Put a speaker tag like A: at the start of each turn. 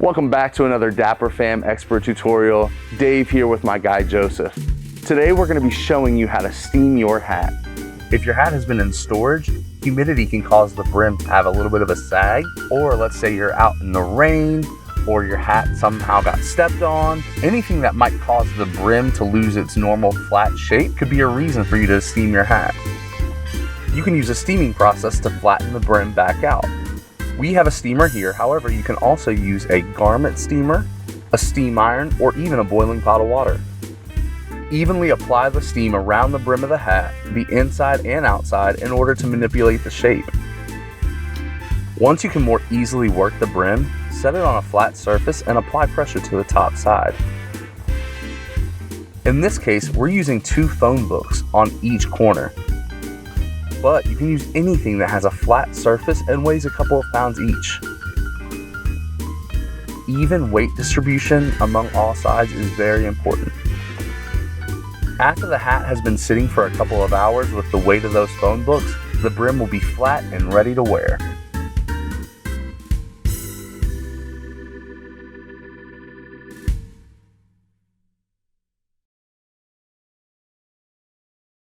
A: Welcome back to another DapperFam expert tutorial. Dave here with my guy Joseph. Today we're going to be showing you how to steam your hat. If your hat has been in storage, humidity can cause the brim to have a little bit of a sag, or let's say you're out in the rain, or your hat somehow got stepped on. Anything that might cause the brim to lose its normal flat shape could be a reason for you to steam your hat. You can use a steaming process to flatten the brim back out. We have a steamer here, however you can also use a garment steamer, a steam iron, or even a boiling pot of water. Evenly apply the steam around the brim of the hat, the inside and outside, in order to manipulate the shape. Once you can more easily work the brim, set it on a flat surface and apply pressure to the top side. In this case, we're using 2 phone books on each corner. But you can use anything that has a flat surface and weighs a couple of pounds each. Even weight distribution among all sides is very important. After the hat has been sitting for a couple of hours with the weight of those phone books, the brim will be flat and ready to wear.